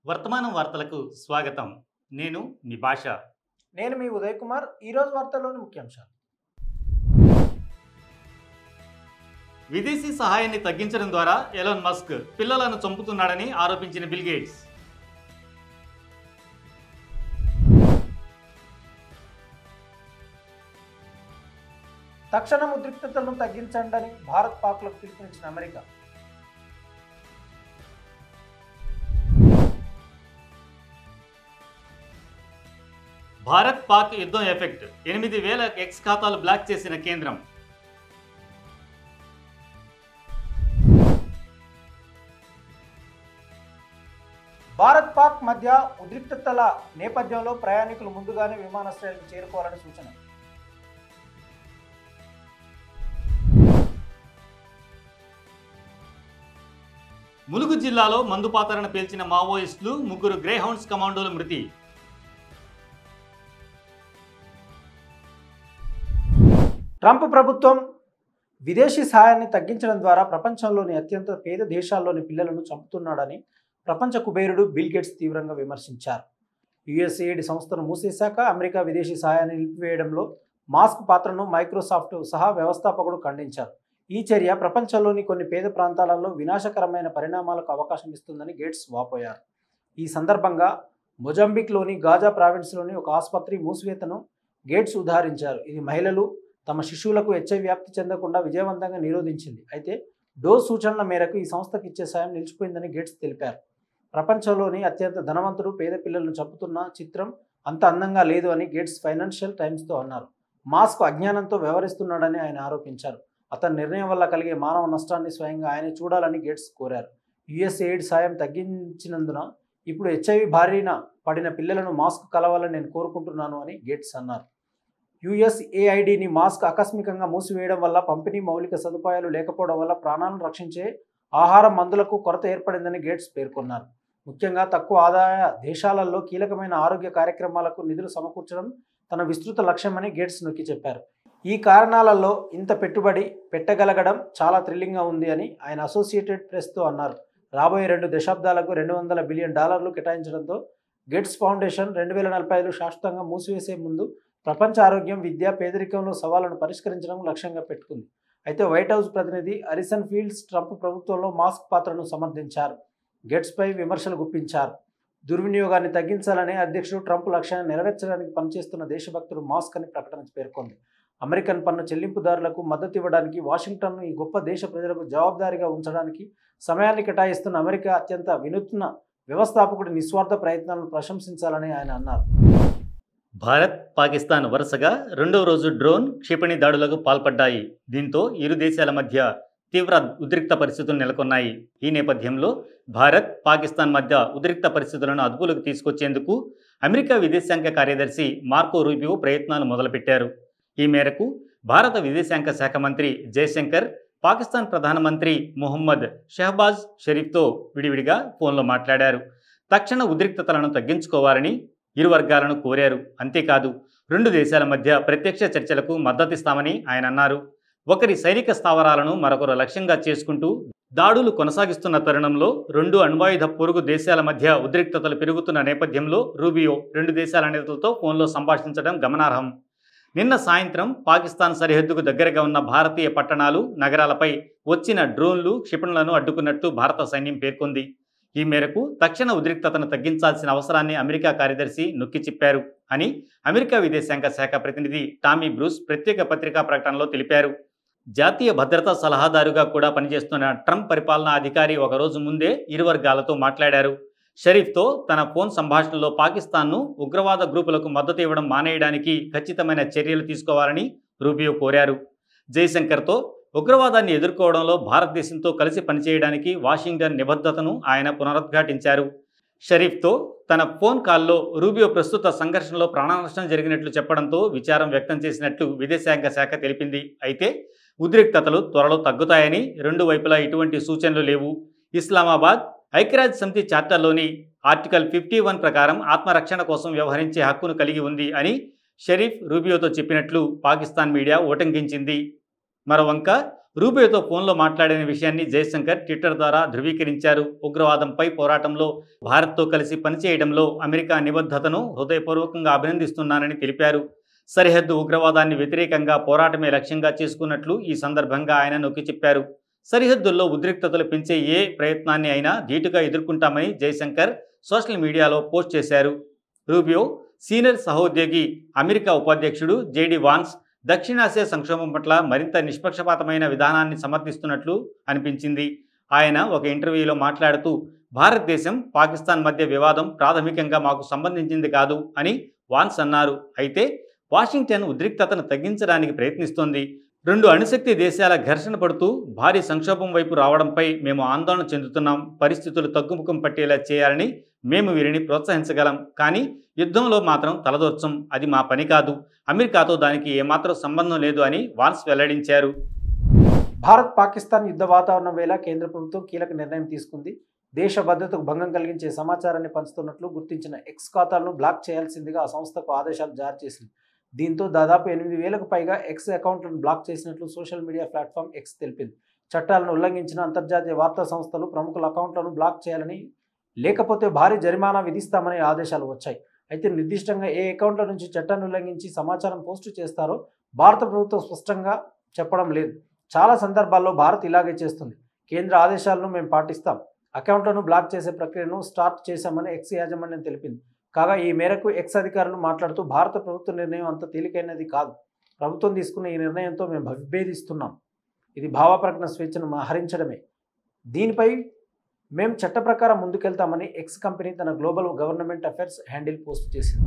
వర్తమానం వార్తలకు స్వాగతం. నేను మీ భాష. నేను మీ ఉదయ్ కుమార్. ఈరోజు వార్తల్లోని ముఖ్యాంశాలు. విదేశీ సహాయాన్ని తగ్గించడం ద్వారా ఎలాన్ మస్క్ పిల్లలను చంపుతున్నాడని ఆరోపించిన బిల్ గేట్స్. తక్షణం ఉద్రిక్తతలను తగ్గించండి భారత్ పాక్లకు పిలుపునిచ్చిన అమెరికా. భారత్ పాక్ యుద్ధం ఎఫెక్ట్ 8,000 ఎక్స్ ఖాతాలు బ్లాక్ చేసిన కేంద్రం. భారత్ పాక్ మధ్య ఉద్రిక్తతల నేపథ్యంలో ప్రయాణికులు ముందుగానే విమానాశ్రయాలకు చేరుకోవాలని సూచన. ములుగు జిల్లాలో మందుపాతరను పేల్చిన మావోయిస్టులు 3 గ్రేహౌండ్స్ కమాండోల మృతి. ట్రంప్ ప్రభుత్వం విదేశీ సహాయాన్ని తగ్గించడం ద్వారా ప్రపంచంలోని అత్యంత పేద దేశాల్లోని పిల్లలను చంపుతున్నాడని ప్రపంచ కుబేరుడు బిల్ గేట్స్ తీవ్రంగా విమర్శించారు. యుఎస్ఏఐడి సంస్థను మూసేశాక అమెరికా విదేశీ సహాయాన్ని నిలిపివేయడంలో మాస్క్ పాత్రను మైక్రోసాఫ్ట్ సహా వ్యవస్థాపకుడు ఖండించారు. ఈ చర్య ప్రపంచంలోని కొన్ని పేద ప్రాంతాలలో వినాశకరమైన పరిణామాలకు అవకాశం ఇస్తుందని గేట్స్ వాపోయారు. ఈ సందర్భంగా మొజాంబిక్లోని గాజా ప్రావిన్స్లోని ఒక ఆసుపత్రి మూసివేతను గేట్స్ ఉదాహరించారు. ఇది మహిళలు తమ శిశువులకు హెచ్ఐవి వ్యాప్తి చెందకుండా విజయవంతంగా నిరోధించింది. అయితే డోస్ సూచనల మేరకు ఈ సంస్థకు ఇచ్చే సాయం నిలిచిపోయిందని గేట్స్ తెలిపారు. ప్రపంచంలోని అత్యంత ధనవంతుడు పేద పిల్లలను చంపుతున్న చిత్రం అంత అందంగా లేదు అని గేట్స్ ఫైనాన్షియల్ టైమ్స్తో అన్నారు. మాస్క్ అజ్ఞానంతో వ్యవహరిస్తున్నాడని ఆయన ఆరోపించారు. అతని నిర్ణయం వల్ల కలిగే మానవ నష్టాన్ని స్వయంగా ఆయనే చూడాలని గేట్స్ కోరారు. యుఎస్ఏఐడ్ సాయం తగ్గించినందున ఇప్పుడు హెచ్ఐవి బారిన పడిన పిల్లలను మాస్క్ కలవాలని నేను కోరుకుంటున్నాను అని గేట్స్ అన్నారు. యుఎస్ఏఐడిని మాస్క్ ఆకస్మికంగా మూసివేయడం వల్ల పంపిణీ మౌలిక సదుపాయాలు లేకపోవడం వల్ల ప్రాణాలను రక్షించే ఆహారం మందులకు కొరత ఏర్పడిందని గేట్స్ పేర్కొన్నారు. ముఖ్యంగా తక్కువ ఆదాయ దేశాలలో కీలకమైన ఆరోగ్య కార్యక్రమాలకు నిధులు సమకూర్చడం తన విస్తృత లక్ష్యమని గేట్స్ నొక్కి చెప్పారు. ఈ కారణాలలో ఇంత పెట్టుబడి పెట్టగలగడం చాలా థ్రిల్లింగ్గా ఉంది అని ఆయన అసోసియేటెడ్ ప్రెస్తో అన్నారు. రాబోయే 2 దశాబ్దాలకు $200 బిలియన్ కేటాయించడంతో గేట్స్ ఫౌండేషన్ 2045 శాశ్వతంగా మూసివేసే ముందు ప్రపంచ ఆరోగ్యం, విద్య, పేదరికంలో సవాళ్లను పరిష్కరించడం లక్ష్యంగా పెట్టుకుంది. అయితే వైట్ హౌస్ ప్రతినిధి అరిసన్ ఫీల్డ్స్ ట్రంప్ ప్రభుత్వంలో మాస్క్ పాత్రను సమర్థించారు. గేట్స్పై విమర్శలు గుప్పించారు. దుర్వినియోగాన్ని తగ్గించాలనే అధ్యక్షుడు ట్రంప్ లక్ష్యాన్ని నెరవేర్చడానికి పనిచేస్తున్న దేశభక్తుడు మాస్క్ అని ప్రకటన పేర్కొంది. అమెరికన్ పన్ను చెల్లింపుదారులకు మద్దతు ఇవ్వడానికి, వాషింగ్టన్ను ఈ గొప్ప దేశ ప్రజలకు జవాబుదారీగా ఉంచడానికి సమయాన్ని కేటాయిస్తున్న అమెరికా అత్యంత వినూత్న వ్యవస్థాపకుడి నిస్వార్థ ప్రయత్నాలను ప్రశంసించాలని ఆయన అన్నారు. భారత్, పాకిస్తాన్ వరుసగా 2వ రోజు డ్రోన్ క్షిపణి దాడులకు పాల్పడ్డాయి. దీంతో ఇరు దేశాల మధ్య తీవ్ర ఉద్రిక్త పరిస్థితులు నెలకొన్నాయి. ఈ నేపథ్యంలో భారత్, పాకిస్తాన్ మధ్య ఉద్రిక్త పరిస్థితులను అదుపులోకి తీసుకొచ్చేందుకు అమెరికా విదేశాంగ కార్యదర్శి మార్కో రూబియో ప్రయత్నాలు మొదలుపెట్టారు. ఈ మేరకు భారత విదేశాంగ శాఖ మంత్రి జయశంకర్ పాకిస్తాన్ ప్రధానమంత్రి మొహమ్మద్ షహబాజ్ షరీఫ్తో విడివిడిగా ఫోన్లో మాట్లాడారు. తక్షణ ఉద్రిక్తతలను తగ్గించుకోవాలని ఇరు వర్గాలను కోరారు. అంతేకాదు 2 దేశాల మధ్య ప్రత్యక్ష చర్చలకు మద్దతిస్తామని ఆయన అన్నారు. ఒకరి సైనిక స్థావరాలను మరొకరు లక్ష్యంగా చేసుకుంటూ దాడులు కొనసాగిస్తున్న తరుణంలో 2 అణ్వాయుధ పొరుగు దేశాల మధ్య ఉద్రిక్తతలు పెరుగుతున్న నేపథ్యంలో రూబియో 2 దేశాల నేతలతో ఫోన్లో సంభాషించడం గమనార్హం. నిన్న సాయంత్రం పాకిస్తాన్ సరిహద్దుకు దగ్గరగా ఉన్న భారతీయ పట్టణాలు, నగరాలపై వచ్చిన డ్రోన్లు, క్షిపణులను అడ్డుకున్నట్టు భారత సైన్యం పేర్కొంది. ఈ మేరకు తక్షణ ఉద్రిక్తతను తగ్గించాల్సిన అవసరాన్ని అమెరికా కార్యదర్శి నొక్కి చెప్పారు అని అమెరికా విదేశాంగ శాఖ ప్రతినిధి టామీ బ్రూస్ ప్రత్యేక పత్రికా ప్రకటనలో తెలిపారు. జాతీయ భద్రతా సలహాదారుగా కూడా పనిచేస్తున్న ట్రంప్ పరిపాలనా అధికారి ఒకరోజు ముందే ఇరు వర్గాలతో మాట్లాడారు. షరీఫ్తో తన ఫోన్ సంభాషణలో పాకిస్తాన్ను ఉగ్రవాద గ్రూపులకు మద్దతు ఇవ్వడం మానేయడానికి ఖచ్చితమైన చర్యలు తీసుకోవాలని రూబియో కోరారు. జయశంకర్తో ఉగ్రవాదాన్ని ఎదుర్కోవడంలో భారతదేశంతో కలిసి పనిచేయడానికి వాషింగ్టన్ నిబద్ధతను ఆయన పునరుద్ఘాటించారు. షరీఫ్తో తన ఫోన్ కాల్లో రూబియో ప్రస్తుత సంఘర్షణలో ప్రాణనష్టం జరిగినట్లు చెప్పడంతో విచారం వ్యక్తం చేసినట్లు విదేశాంగ శాఖ తెలిపింది. అయితే ఉద్రిక్తతలు త్వరలో తగ్గుతాయని, 2 వైపులా ఎటువంటి సూచనలు లేవు. ఇస్లామాబాద్ ఐక్యరాజ్య సమితి చార్టర్లోని ఆర్టికల్ 51 ప్రకారం ఆత్మరక్షణ కోసం వ్యవహరించే హక్కును కలిగి ఉంది అని షరీఫ్ రూబియోతో చెప్పినట్లు పాకిస్తాన్ మీడియా ఓటంకించింది. మరోవంక రూబియోతో ఫోన్లో మాట్లాడిన విషయాన్ని జయశంకర్ ట్విట్టర్ ద్వారా ధృవీకరించారు. ఉగ్రవాదంపై పోరాటంలో భారత్తో కలిసి పనిచేయడంలో అమెరికా నిబద్ధతను హృదయపూర్వకంగా అభినందిస్తున్నానని తెలిపారు. సరిహద్దు ఉగ్రవాదాన్ని వ్యతిరేకంగా పోరాటమే లక్ష్యంగా చేసుకున్నట్లు ఈ సందర్భంగా ఆయన నొక్కి చెప్పారు. సరిహద్దుల్లో ఉద్రిక్తతలు పెంచే ఏ ప్రయత్నాన్ని అయినా ధీటుగా ఎదుర్కొంటామని జయశంకర్ సోషల్ మీడియాలో పోస్ట్ చేశారు. రూబియో సీనియర్ సహోద్యోగి అమెరికా ఉపాధ్యక్షుడు జేడీ వాన్స్ దక్షిణాసియా సంక్షోభం పట్ల మరింత నిష్పక్షపాతమైన విధానాన్ని సమర్థిస్తున్నట్లు అనిపించింది. ఆయన ఒక ఇంటర్వ్యూలో మాట్లాడుతూ భారతదేశం పాకిస్తాన్ మధ్య వివాదం ప్రాథమికంగా మాకు సంబంధించింది కాదు అని వాన్స్ అన్నారు. అయితే వాషింగ్టన్ ఉద్రిక్తతను తగ్గించడానికి ప్రయత్నిస్తోంది. 2 అణుశక్తి దేశాల ఘర్షణ పడుతూ భారీ సంక్షోభం వైపు రావడంపై మేము ఆందోళన చెందుతున్నాం. పరిస్థితులు తగ్గుముఖం పట్టేలా చేయాలని మేము వీరిని ప్రోత్సహించగలం, కానీ యుద్ధంలో మాత్రం తలదూర్చం. అది మా పని కాదు. అమెరికాతో దానికి ఏమాత్రం సంబంధం లేదు అని వాన్స్ వెల్లడించారు. భారత్ పాకిస్తాన్ యుద్ధ వాతావరణం వేళ కేంద్ర ప్రభుత్వం కీలక నిర్ణయం తీసుకుంది. దేశ భద్రతకు భంగం కలిగించే సమాచారాన్ని పంచుతున్నట్లు గుర్తించిన ఎక్స్ ఖాతాలను బ్లాక్ చేయాల్సిందిగా ఆ సంస్థకు ఆదేశాలు జారీ చేసింది. దీంతో దాదాపు 8,000కు పైగా ఎక్స్ అకౌంట్లను బ్లాక్ చేసినట్లు సోషల్ మీడియా ప్లాట్ఫామ్ ఎక్స్ తెలిపింది. చట్టాలను ఉల్లంఘించిన అంతర్జాతీయ వార్తా సంస్థలు ప్రముఖుల అకౌంట్లను బ్లాక్ చేయాలని, లేకపోతే భారీ జరిమానా విధిస్తామని ఆదేశాలు వచ్చాయి. అయితే నిర్దిష్టంగా ఏ అకౌంట్ల నుంచి చట్టాన్ని ఉల్లంఘించి సమాచారం పోస్టు చేస్తారో భారత ప్రభుత్వం స్పష్టంగా చెప్పడం లేదు. చాలా సందర్భాల్లో భారత్ ఇలాగే చేస్తుంది. కేంద్ర ఆదేశాలను మేము పాటిస్తాం. అకౌంట్లను బ్లాక్ చేసే ప్రక్రియను స్టార్ట్ చేశామని ఎక్స్ యాజమాన్యం తెలిపింది. కాగా ఈ మేరకు ఎక్స్ అధికారులు మాట్లాడుతూ భారత ప్రభుత్వ నిర్ణయం అంత తేలికైనది కాదు. ప్రభుత్వం తీసుకున్న ఈ నిర్ణయంతో మేము విభేదిస్తున్నాం. ఇది భావ ప్రకటన స్వేచ్ఛను హరించడమే. దీనిపై మేము చట్ట ప్రకారం ముందుకెళ్తామని ఎక్స్ కంపెనీ తన global government affairs handle post చేసింది.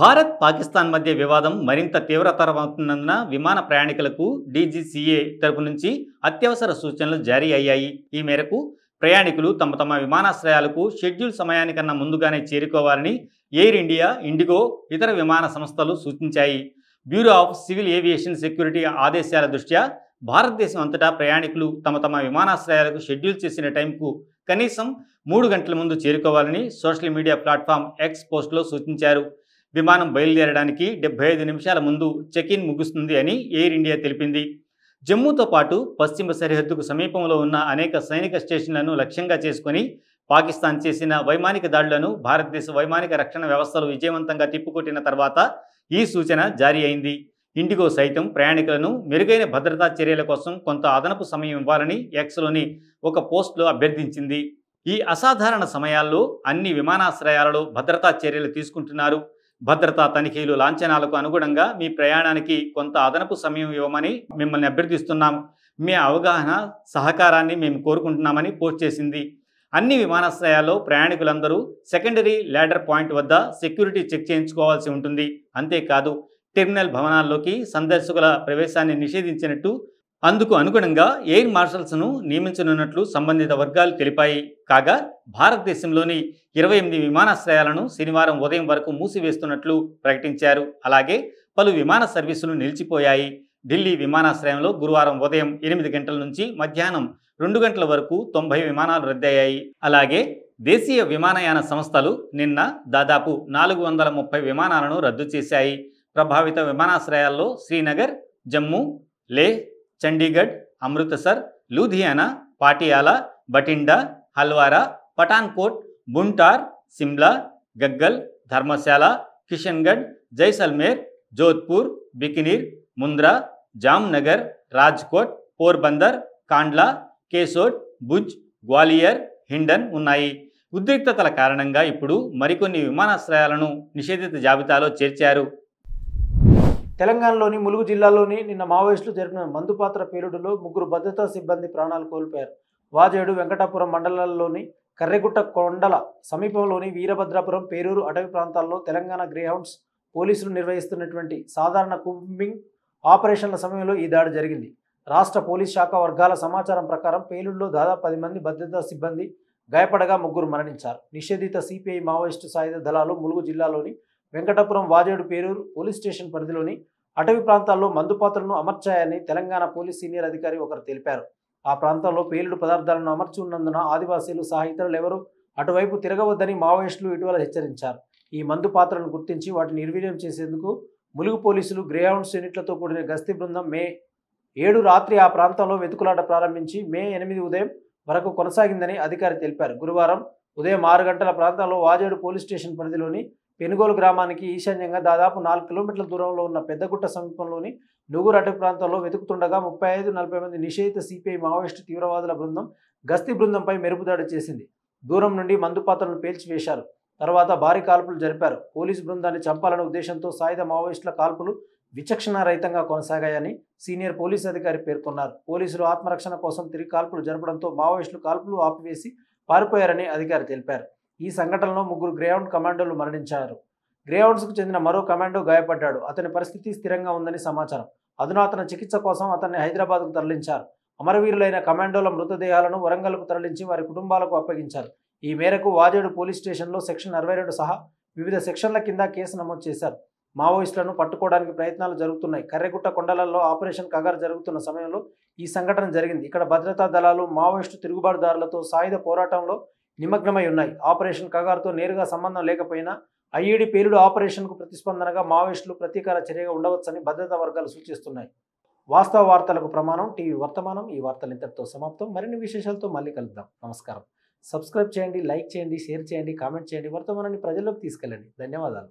భారత్ పాకిస్తాన్ మధ్య వివాదం మరింత తీవ్రతరమవుతున్నందున విమాన ప్రయాణికులకు డీజీసీఏ తరపు నుంచి అత్యవసర సూచనలు జారీ అయ్యాయి. ఈ మేరకు ప్రయాణికులు తమ తమ విమానాశ్రయాలకు షెడ్యూల్ సమయానికన్నా ముందుగానే చేరుకోవాలని ఎయిర్ ఇండియా, ఇండిగో, ఇతర విమాన సంస్థలు సూచించాయి. Bureau of civil aviation security ఆదేశాల దృష్ట్యా భారతదేశం అంతటా ప్రయాణికులు తమ తమ విమానాశ్రయాలకు షెడ్యూల్ చేసిన టైంకు కనీసం 3 గంటల ముందు చేరుకోవాలని సోషల్ మీడియా ప్లాట్ఫామ్ ఎక్స్ పోస్ట్లో సూచించారు. విమానం బయలుదేరడానికి 75 నిమిషాల ముందు చెక్-ఇన్ ముగుస్తుంది అని ఎయిర్ ఇండియా తెలిపింది. జమ్మూతో పాటు పశ్చిమ సరిహద్దుకు సమీపంలో ఉన్న అనేక సైనిక స్టేషన్లను లక్ష్యంగా చేసుకుని పాకిస్తాన్ చేసిన వైమానిక దాడులను భారతదేశ వైమానిక రక్షణ వ్యవస్థలు విజయవంతంగా తిప్పుకొట్టిన తర్వాత ఈ సూచన జారీ అయింది. ఇండిగో సైతం ప్రయాణికులను మెరుగైన భద్రతా చర్యల కోసం కొంత అదనపు సమయం ఇవ్వాలని ఎక్స్లోని ఒక పోస్ట్లో అభ్యర్థించింది. ఈ అసాధారణ సమయాల్లో అన్ని విమానాశ్రయాలలో భద్రతా చర్యలు తీసుకుంటున్నారు. భద్రతా తనిఖీలు లాంఛనాలకు అనుగుణంగా మీ ప్రయాణానికి కొంత అదనపు సమయం ఇవ్వమని మిమ్మల్ని అభ్యర్థిస్తున్నాం. మీ అవగాహన, సహకారాన్ని మేము కోరుకుంటున్నామని పోస్ట్ చేసింది. అన్ని విమానాశ్రయాల్లో ప్రయాణికులందరూ సెకండరీ ల్యాడర్ పాయింట్ వద్ద సెక్యూరిటీ చెక్ చేయించుకోవాల్సి ఉంటుంది. అంతేకాదు, టెర్మినల్ భవనాల్లోకి సందర్శకుల ప్రవేశాన్ని నిషేధించినట్టు, అందుకు అనుగుణంగా ఎయిర్ మార్షల్స్ను నియమించనున్నట్లు సంబంధిత వర్గాలు తెలిపాయి. కాగా భారతదేశంలోని 28 విమానాశ్రయాలను శనివారం ఉదయం వరకు మూసివేస్తున్నట్లు ప్రకటించారు. అలాగే పలు విమాన సర్వీసులు నిలిచిపోయాయి. ఢిల్లీ విమానాశ్రయంలో గురువారం ఉదయం 8 గంటల నుంచి మధ్యాహ్నం 2 గంటల వరకు 90 విమానాలు రద్దయ్యాయి. అలాగే దేశీయ విమానయాన సంస్థలు నిన్న దాదాపు 430 విమానాలను రద్దు చేశాయి. ప్రభావిత విమానాశ్రయాల్లో శ్రీనగర్, జమ్మూ, లేహ్, చండీగఢ్, అమృత్సర్, లూధియానా, పాటియాలా, బఠిండా, హల్వారా, పఠాన్కోట్, బుంటార్, సిమ్లా, గగ్గల్, ధర్మశాల, కిషన్గఢ్, జైసల్మేర్, జోధ్పూర్, బికనీర్, ముంద్రా, జామ్నగర్, రాజ్కోట్, పోర్బందర్, కాండ్లా, కేసోడ్, భుజ్, గ్వాలియర్, హిండన్ ఉన్నాయి. ఉద్రిక్తతల కారణంగా ఇప్పుడు మరికొన్ని విమానాశ్రయాలను నిషేధిత జాబితాలో చేర్చారు. తెలంగాణలోని ములుగు జిల్లాలోని నిన్న మావోయిస్టులు జరిపిన మందుపాత్ర పేలుడులో 3 భద్రతా సిబ్బంది ప్రాణాలు కోల్పోయారు. వాజేడు, వెంకటాపురం మండలాల్లోని కర్రెగుట్ట కొండల సమీపంలోని వీరభద్రాపురం, పేరూరు అటవీ ప్రాంతాల్లో తెలంగాణ గ్రేహౌండ్స్ పోలీసులు నిర్వహిస్తున్నటువంటి సాధారణ కూంబింగ్ ఆపరేషన్ల సమయంలో ఈ దాడి జరిగింది. రాష్ట్ర పోలీస్ శాఖ వర్గాల సమాచారం ప్రకారం పేలుడులో దాదాపు 10 మంది భద్రతా సిబ్బంది గాయపడగా 3 మరణించారు. నిషేధిత సిపిఐ మావోయిస్టు సాయుధ దళాలు ములుగు జిల్లాలోని వెంకటాపురం, వాజేడు, పేరూరు పోలీస్ స్టేషన్ పరిధిలోని అటవీ ప్రాంతాల్లో మందుపాత్రలను అమర్చాయని తెలంగాణ పోలీస్ సీనియర్ అధికారి ఒకరు తెలిపారు. ఆ ప్రాంతంలో పేలుడు పదార్థాలను అమర్చి ఉన్నందున ఆదివాసీలు సహా ఇతరులు ఎవరూ అటువైపు తిరగవద్దని మావోయిస్టులు ఇటీవల హెచ్చరించారు. ఈ మందు పాత్రలను గుర్తించి వాటిని నిర్వీర్యం చేసేందుకు ములుగు పోలీసులు గ్రేహౌండ్స్ యూనిట్లతో కూడిన గస్తీ బృందం మే 7 రాత్రి ఆ ప్రాంతంలో వెతుకులాట ప్రారంభించి మే 8 ఉదయం వరకు కొనసాగిందని అధికారి తెలిపారు. గురువారం ఉదయం 6 గంటల ప్రాంతంలో వాజేడు పోలీస్ స్టేషన్ పరిధిలోని పెనుగోలు గ్రామానికి ఈశాన్యంగా దాదాపు 4 కిలోమీటర్ల దూరంలో ఉన్న పెద్దగుట్ట సమీపంలోని నుగురు అటవీ ప్రాంతంలో వెతుకుతుండగా 35-40 మంది నిషేధిత సిపిఐ మావోయిస్టు తీవ్రవాదుల బృందం గస్తీ బృందంపై మెరుపుదాడి చేసింది. దూరం నుండి మందుపాత్రలను పేల్చివేశారు. తర్వాత భారీ కాల్పులు జరిపారు. పోలీసు బృందాన్ని చంపాలనే ఉద్దేశంతో సాయుధ మావోయిస్టుల కాల్పులు విచక్షణారహితంగా కొనసాగాయని సీనియర్ పోలీసు అధికారి పేర్కొన్నారు. పోలీసులు ఆత్మరక్షణ కోసం తిరిగి కాల్పులు జరపడంతో మావోయిస్టులు కాల్పులు ఆపివేసి పారిపోయారని అధికారి తెలిపారు. ఈ సంఘటనలో 3 గ్రేహౌండ్ కమాండోలు మరణించారు. గ్రేహౌండ్స్కు చెందిన మరో కమాండో గాయపడ్డాడు. అతని పరిస్థితి స్థిరంగా ఉందని సమాచారం. అధునాతన చికిత్స కోసం అతన్ని హైదరాబాద్కు తరలించారు. అమరవీరులైన కమాండోల మృతదేహాలను వరంగల్కు తరలించి వారి కుటుంబాలకు అప్పగించారు. ఈ మేరకు వాజేడు పోలీస్ స్టేషన్లో సెక్షన్ 62 సహా వివిధ సెక్షన్ల కింద కేసు నమోదు చేశారు. మావోయిస్టులను పట్టుకోవడానికి ప్రయత్నాలు జరుగుతున్నాయి. కర్రెగుట్ట కొండలలో ఆపరేషన్ కగారు జరుగుతున్న సమయంలో ఈ సంఘటన జరిగింది. ఇక్కడ భద్రతా దళాలు మావోయిస్టు తిరుగుబాటుదారులతో సాయుధ పోరాటంలో నిమగ్నమై ఉన్నాయి. ఆపరేషన్ కగారుతో నేరుగా సంబంధం లేకపోయినా ఐఈడీ పేలుడు ఆపరేషన్కు ప్రతిస్పందనగా మావోయిస్టులు ప్రతీకార చర్యగా ఉండవచ్చని భద్రతా వర్గాలు సూచిస్తున్నాయి. వాస్తవ వార్తలకు ప్రమాణం టీవీ వర్తమానం. ఈ వార్తలు ఇంతటితో సమాప్తం. మరిన్ని విశేషాలతో మళ్ళీ కలుద్దాం. నమస్కారం. సబ్స్క్రైబ్ చేయండి, లైక్ చేయండి, షేర్ చేయండి, కామెంట్ చేయండి. వర్తమానాన్ని ప్రజల్లోకి తీసుకెళ్ళండి. ధన్యవాదాలు.